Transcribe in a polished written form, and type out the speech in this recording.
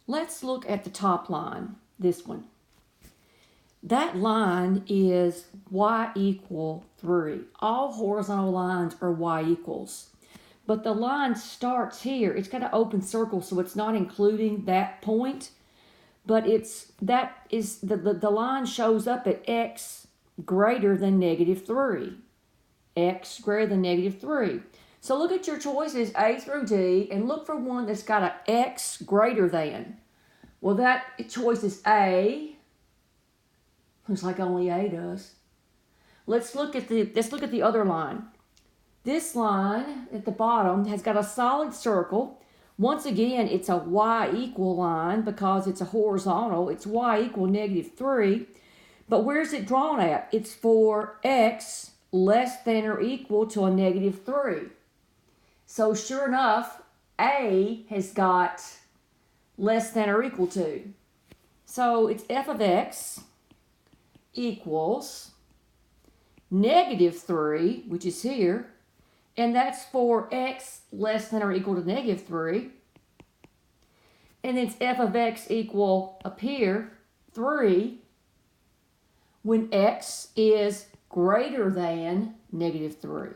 Let's look at the top line, this one. That line is y equal 3. All horizontal lines are y equals. But the line starts here. It's got an open circle, so it's not including that point. But the line shows up at x greater than negative 3. X greater than negative 3. So look at your choices A through D and look for one that's got an x greater than. Well, that choice is A. Looks like only A does. Let's look at the other line. This line at the bottom has got a solid circle. Once again, it's a y equal line because it's a horizontal. It's y equal negative 3. But where's it drawn at? It's for x less than or equal to a negative 3. So sure enough, A has got less than or equal to. So it's f of x equals negative 3, which is here, and that's for x less than or equal to negative 3. And it's f of x equal up here 3 when x is greater than negative 3.